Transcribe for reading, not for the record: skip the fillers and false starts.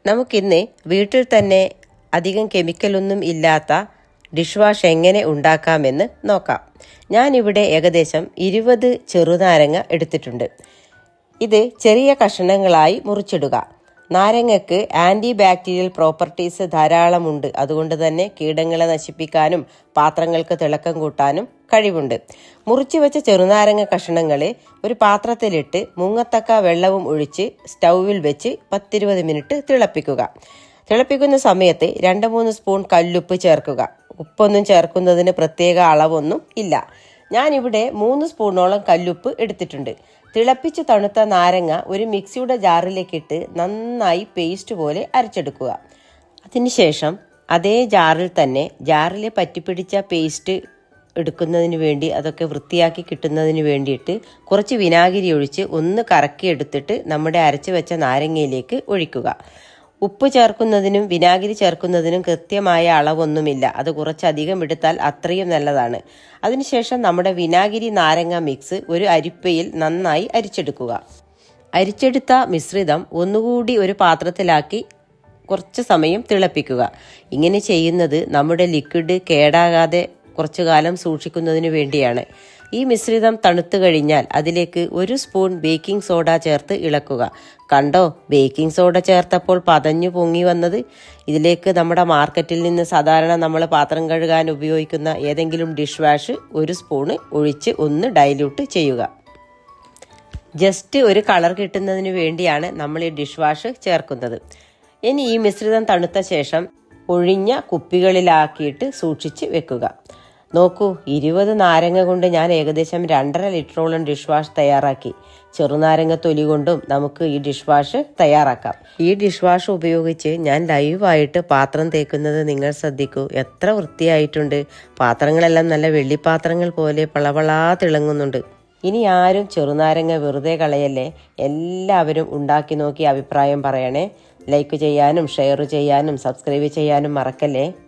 നമുക്കിന്ന് വീട്ടിൽ തന്നെ അധികം കെമിക്കലൊന്നും ഇല്ലാത്ത ഡിഷ് വാഷ് എങ്ങനെ ഉണ്ടാക്കാമെന്ന് നോക്കാം. ഞാനിവിടെ ഏകദേശം 20 ചെറുനാരങ്ങ എടുത്തിട്ടുണ്ട്. ഇത് ചെറിയ കഷണങ്ങളായി മുറിച്ചിടുക. നാരങ്ങയ്ക്ക് ആൻറ്റി ബാക്ടീരിയൽ പ്രോപ്പർട്ടീസ് ധാരാളമുണ്ട്. അതുകൊണ്ട് തന്നെ കീടങ്ങളെ നശിപ്പിക്കാനും പാത്രങ്ങൾക്ക് തിളക്കം കൂട്ടാനും കഴിവുണ്ട്. മുറിച്ചു വെച്ച ചെറുനാരങ്ങ കഷണങ്ങളെ ഒരു പാത്രത്തിലിട്ട് മുങ്ങത്തക്ക വെള്ളവും ഒഴിച്ച് സ്റ്റൗവിൽ വെച്ച് 10-20 മിനിറ്റ് തിളപ്പിക്കുക. തിളപ്പിക്കുന്ന സമയത്ത് 2-3 സ്പൂൺ കല്ലുപ്പ് ചേർക്കുക. ഉപ്പൊന്നും ചേർക്കുന്നതിന് പ്രത്യേക അളവൊന്നും ഇല്ല. ഞാനിവിടെ 3 സ്പൂണോളം കല്ലുപ്പ് എടുത്തിട്ടുണ്ട്. തിളപ്പിച്ച് തണുത്ത നാരങ്ങ ഒരു മിക്സിയുടെ ജാറിലേക്കിട്ട് നന്നായി പേസ്റ്റ് പോലെ അരച്ചെടുക്കുക. അതിനുശേഷം അതേ ജാറിൽ തന്നെ ജാറിലെ പറ്റിപ്പിടിച്ച പേസ്റ്റ് എടുക്കുന്നതിന് വേണ്ടി, അതൊക്കെ വൃത്തിയാക്കി കിട്ടുന്നതിന് വേണ്ടിയിട്ട് കുറച്ച് വിനാഗിരി ഒഴിച്ച് ഒന്ന് കറക്കിയെടുത്തിട്ട് നമ്മുടെ അരച്ച് വെച്ച നാരങ്ങയിലേക്ക് ഒഴിക്കുക. ഉപ്പ് ചേർക്കുന്നതിനും വിനാഗിരി ചേർക്കുന്നതിനും കൃത്യമായ അളവൊന്നുമില്ല. അത് കുറച്ചധികം എടുത്താൽ അത്രയും നല്ലതാണ്. അതിനുശേഷം നമ്മുടെ വിനാഗിരി നാരങ്ങ മിക്സ് ഒരു അരിപ്പയിൽ നന്നായി അരിച്ചെടുക്കുക. അരിച്ചെടുത്ത മിശ്രിതം ഒന്നുകൂടി ഒരു പാത്രത്തിലാക്കി കുറച്ച് സമയം തിളപ്പിക്കുക. ഇങ്ങനെ ചെയ്യുന്നത് നമ്മുടെ ലിക്വിഡ് കേടാകാതെ കുറച്ചു കാലം സൂക്ഷിക്കുന്നതിന് വേണ്ടിയാണ്. ഈ മിശ്രിതം തണുത്തു കഴിഞ്ഞാൽ അതിലേക്ക് 1 സ്പൂൺ ബേക്കിംഗ് സോഡ ചേർത്ത് ഇളക്കുക. കണ്ടോ, ബേക്കിംഗ് സോഡ ചേർത്തപ്പോൾ പതഞ്ഞു പൊങ്ങി വന്നത്. ഇതിലേക്ക് നമ്മുടെ മാർക്കറ്റിൽ നിന്ന് സാധാരണ നമ്മൾ പാത്രം കഴുകാൻ ഉപയോഗിക്കുന്ന ഏതെങ്കിലും ഡിഷ് വാഷ് 1 സ്പൂണ് ഒഴിച്ച് ഒന്ന് ഡൈല്യൂട്ട് ചെയ്യുക. ജസ്റ്റ് ഒരു കളർ കിട്ടുന്നതിന് വേണ്ടിയാണ് നമ്മൾ ഈ ഡിഷ് വാഷ് ചേർക്കുന്നത്. ഇനി ഈ മിശ്രിതം തണുത്ത ശേഷം ഒഴിഞ്ഞ കുപ്പികളിലാക്കിയിട്ട് സൂക്ഷിച്ച് വെക്കുക. നോക്കൂ, 20 നാരങ്ങ കൊണ്ട് ഞാൻ ഏകദേശം 2.5 ലിറ്ററോളം ഡിഷ് വാഷ് തയ്യാറാക്കി. ചെറുനാരങ്ങ തൊലി കൊണ്ടും നമുക്ക് ഈ ഡിഷ് വാഷ് തയ്യാറാക്കാം. ഈ ഡിഷ് വാഷ് ഉപയോഗിച്ച് ഞാൻ ലൈവായിട്ട് പാത്രം തേക്കുന്നത് നിങ്ങൾ ശ്രദ്ധിക്കൂ. എത്ര വൃത്തിയായിട്ടുണ്ട്. പാത്രങ്ങളെല്ലാം നല്ല വെള്ളിപ്പാത്രങ്ങൾ പോലെ പളപളാ തിളങ്ങുന്നുണ്ട്. ഇനി ആരും ചെറുനാരങ്ങ വെറുതെ കളയല്ലേ. എല്ലാവരും ഉണ്ടാക്കി നോക്കി അഭിപ്രായം പറയണേ. ലൈക്ക് ചെയ്യാനും ഷെയർ ചെയ്യാനും സബ്സ്ക്രൈബ് ചെയ്യാനും മറക്കല്ലേ.